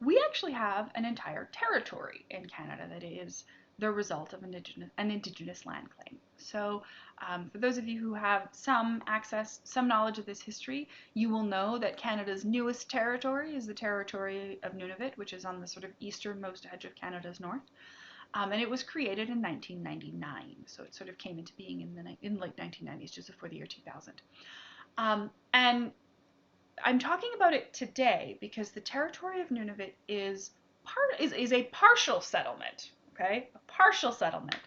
we actually have an entire territory in Canada that is the result of an Indigenous land claim. So, for those of you who have some access, some knowledge of this history, you will know that Canada's newest territory is the territory of Nunavut, which is on the sort of easternmost edge of Canada's north. And it was created in 1999, so it sort of came into being in late 1990s, just before the year 2000. And I'm talking about it today because the territory of Nunavut is a partial settlement, okay, a partial settlement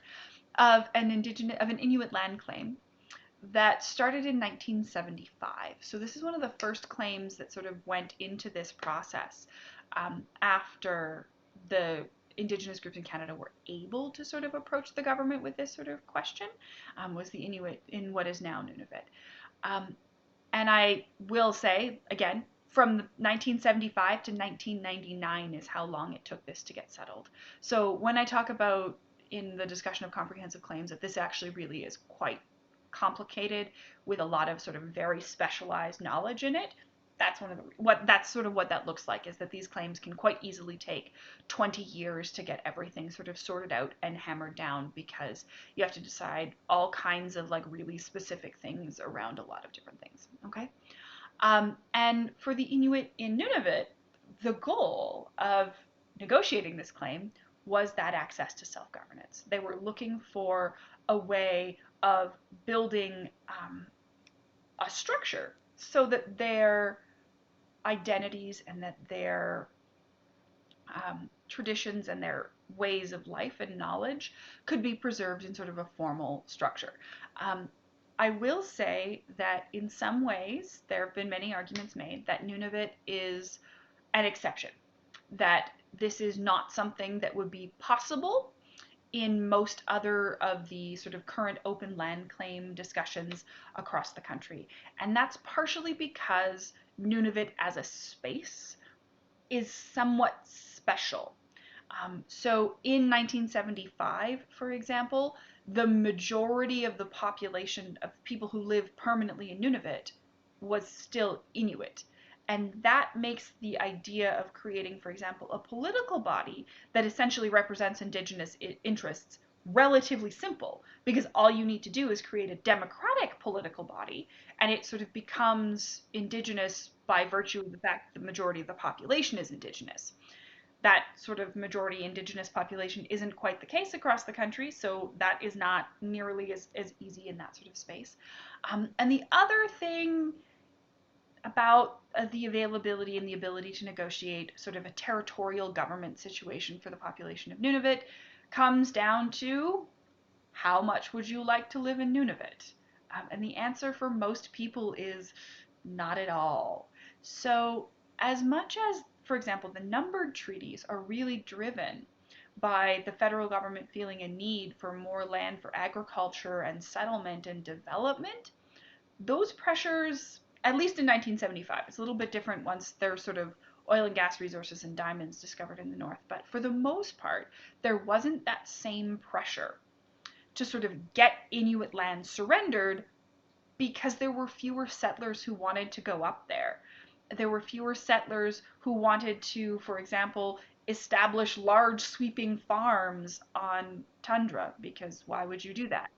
of an Inuit land claim that started in 1975. So this is one of the first claims that sort of went into this process after the Indigenous groups in Canada were able to sort of approach the government with this sort of question, was the Inuit in what is now Nunavut. Um, and I will say, again, from 1975 to 1999 is how long it took this to get settled. So when I talk about in the discussion of comprehensive claims that this actually really is quite complicated with a lot of sort of very specialized knowledge in it, that's sort of what that looks like, is that these claims can quite easily take 20 years to get everything sort of sorted out and hammered down, because you have to decide all kinds of like really specific things around a lot of different things. Okay. And for the Inuit in Nunavut, the goal of negotiating this claim was that access to self-governance. They were looking for a way of building a structure so that their identities and that their traditions and their ways of life and knowledge could be preserved in sort of a formal structure. Um, I will say that in some ways there have been many arguments made that Nunavut is an exception, that this is not something that would be possible in most other of the sort of current open land claim discussions across the country. And that's partially because Nunavut as a space is somewhat special. So in 1975, for example, the majority of the population of people who live permanently in Nunavut was still Inuit. And that makes the idea of creating, for example, a political body that essentially represents Indigenous interests relatively simple, because all you need to do is create a democratic political body, and it sort of becomes Indigenous by virtue of the fact that the majority of the population is Indigenous. That sort of majority Indigenous population isn't quite the case across the country, so that is not nearly as easy in that sort of space. And the other thing about the availability and the ability to negotiate sort of a territorial government situation for the population of Nunavut comes down to, how much would you like to live in Nunavut? And the answer for most people is not at all. So, as much as, for example, the numbered treaties are really driven by the federal government feeling a need for more land for agriculture and settlement and development, those pressures, at least in 1975, it's a little bit different once there's sort of oil and gas resources and diamonds discovered in the north, but for the most part, there wasn't that same pressure to sort of get Inuit land surrendered, because there were fewer settlers who wanted to go up there. There were fewer settlers who wanted to, for example, establish large sweeping farms on tundra, because why would you do that?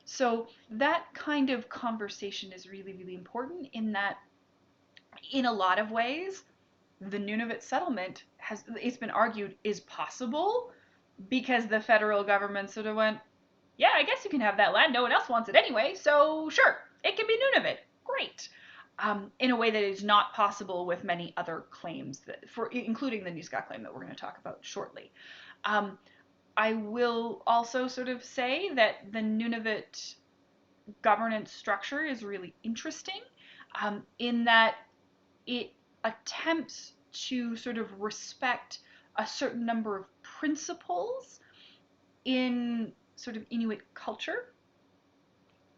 So that kind of conversation is really, really important, in that, in a lot of ways, the Nunavut settlement it's been argued, is possible because the federal government sort of went, yeah, I guess you can have that land. No one else wants it anyway, so sure, it can be Nunavut. Great. In a way that is not possible with many other claims, including the Nisga'a claim that we're going to talk about shortly. Um, I will also sort of say that the Nunavut governance structure is really interesting, in that it attempts to sort of respect a certain number of principles in sort of Inuit culture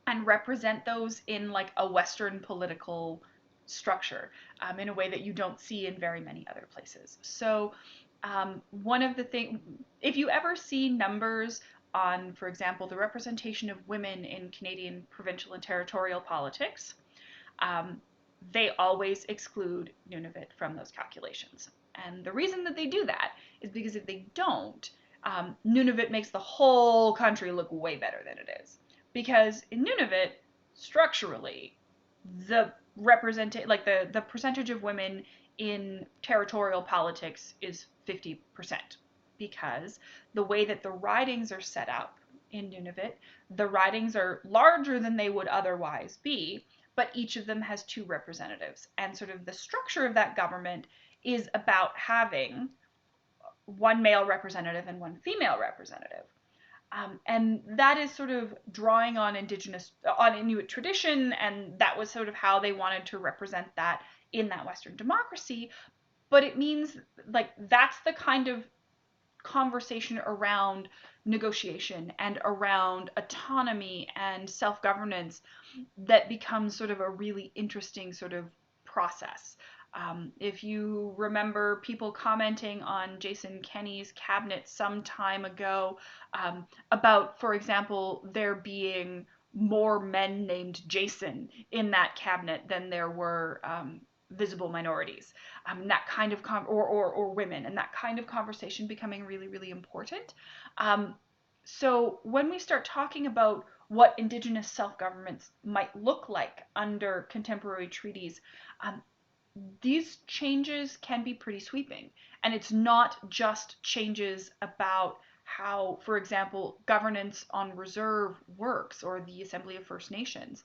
and represent those in like a Western political structure, in a way that you don't see in very many other places. So one of the things, if you ever see numbers on, for example, the representation of women in Canadian provincial and territorial politics, um, they always exclude Nunavut from those calculations. And the reason that they do that is because if they don't, Nunavut makes the whole country look way better than it is. Because in Nunavut, structurally, the the percentage of women in territorial politics is 50%, because the way that the ridings are set up in Nunavut, the ridings are larger than they would otherwise be, but each of them has two representatives. And sort of the structure of that government is about having one male representative and one female representative. And that is sort of drawing on Inuit tradition, and that was sort of how they wanted to represent that in that Western democracy. But it means like that's the kind of conversation around negotiation and around autonomy and self-governance that becomes sort of a really interesting sort of process. If you remember people commenting on Jason Kenney's cabinet some time ago about, for example, there being more men named Jason in that cabinet than there were visible minorities, that kind of or women, and that kind of conversation becoming really, really important. So when we start talking about what Indigenous self-governments might look like under contemporary treaties, um, these changes can be pretty sweeping. And it's not just changes about how, for example, governance on reserve works or the Assembly of First Nations.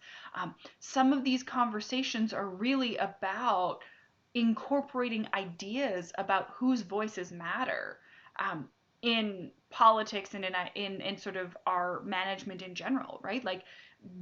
Some of these conversations are really about incorporating ideas about whose voices matter in politics and in sort of our management in general, right? Like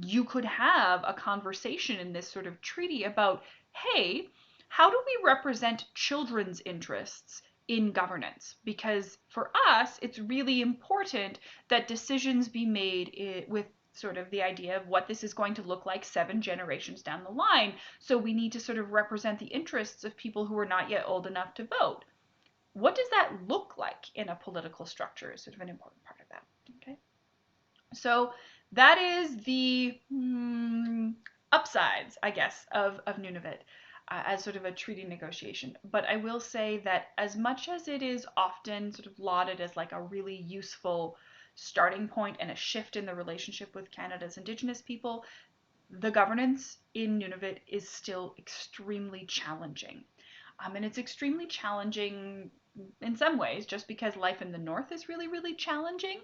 you could have a conversation in this sort of treaty about, hey, how do we represent children's interests in governance? Because for us, it's really important that decisions be made with sort of the idea of what this is going to look like 7 generations down the line. So we need to sort of represent the interests of people who are not yet old enough to vote. What does that look like in a political structure is sort of an important part of that. Okay. So that is the upsides, I guess, of Nunavut as sort of a treaty negotiation. But I will say that as much as it is often sort of lauded as like a really useful starting point and a shift in the relationship with Canada's Indigenous people, the governance in Nunavut is still extremely challenging. And it's extremely challenging in some ways just because life in the north is really, really challenging.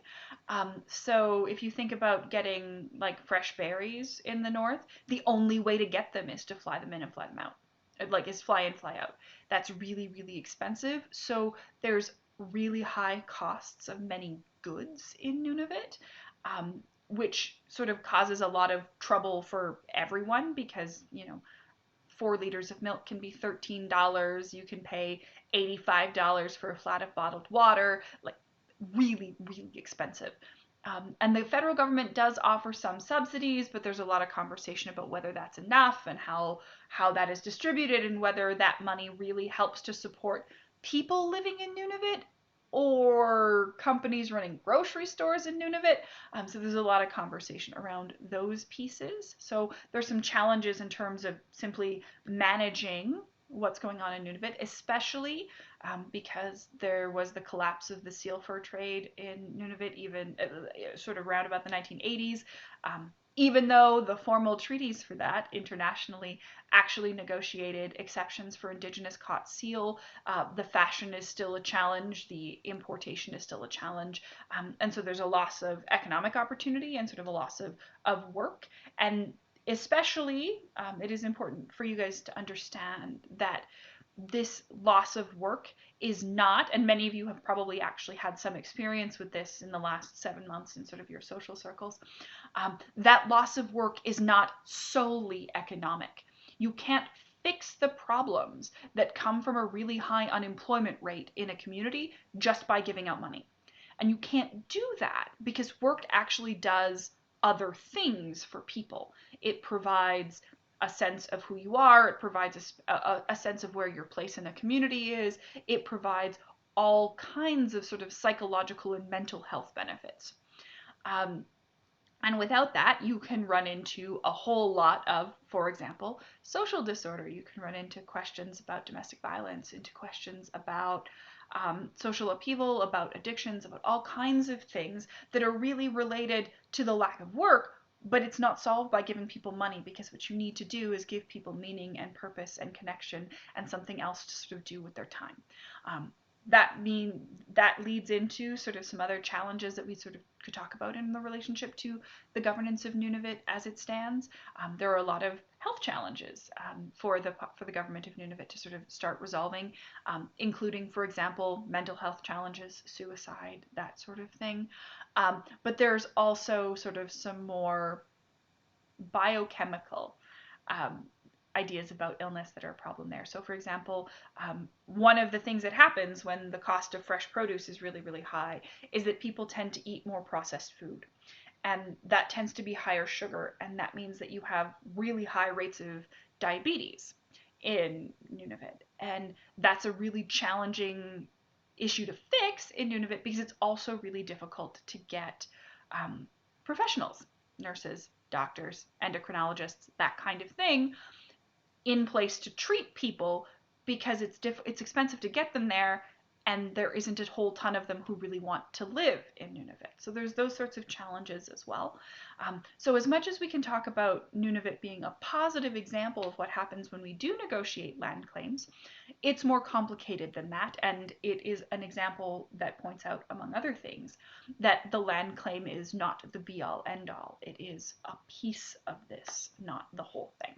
So if you think about getting like fresh berries in the north, the only way to get them is to fly them in and fly them out. Like is fly in, fly out. That's really, really expensive. So there's really high costs of many goods in Nunavut, which sort of causes a lot of trouble for everyone because, 4 liters of milk can be $13. You can pay $85 for a flat of bottled water, like really, really expensive. And the federal government does offer some subsidies, but there's a lot of conversation about whether that's enough and how that is distributed and whether that money really helps to support people living in Nunavut or companies running grocery stores in Nunavut. So there's a lot of conversation around those pieces. So there's some challenges in terms of simply managing what's going on in Nunavut, especially because there was the collapse of the seal fur trade in Nunavut, even sort of around about the 1980s. Even though the formal treaties for that internationally actually negotiated exceptions for indigenous caught seal, the fashion is still a challenge, the importation is still a challenge, and so there's a loss of economic opportunity and sort of a loss of work. And especially, it is important for you guys to understand that this loss of work is not, and many of you have probably actually had some experience with this in the last 7 months in sort of your social circles, that loss of work is not solely economic. You can't fix the problems that come from a really high unemployment rate in a community just by giving out money. And you can't do that because work actually does other things for people. It provides a sense of who you are. It provides a sense of where your place in a community is. It provides all kinds of sort of psychological and mental health benefits. And without that, you can run into a whole lot of, for example, social disorder. You can run into questions about domestic violence, into questions about social upheaval, about addictions, about all kinds of things that are really related to the lack of work, but it's not solved by giving people money, because what you need to do is give people meaning and purpose and connection and something else to sort of do with their time. Um, that leads into sort of some other challenges that we sort of could talk about in the relationship to the governance of Nunavut as it stands. There are a lot of health challenges for the government of Nunavut to sort of start resolving, including, for example, mental health challenges, suicide, that sort of thing. But there's also sort of some more biochemical um, ideas about illness that are a problem there. So, for example, one of the things that happens when the cost of fresh produce is really, really high is that people tend to eat more processed food. And that tends to be higher sugar. And that means that you have really high rates of diabetes in Nunavut. And that's a really challenging issue to fix in Nunavut, because it's also really difficult to get um, professionals, nurses, doctors, endocrinologists, that kind of thing, in place to treat people, because it's expensive to get them there, and there isn't a whole ton of them who really want to live in Nunavut. So there's those sorts of challenges as well. So as much as we can talk about Nunavut being a positive example of what happens when we do negotiate land claims, it's more complicated than that, and it is an example that points out, among other things, that the land claim is not the be all end all. It is a piece of this, not the whole thing.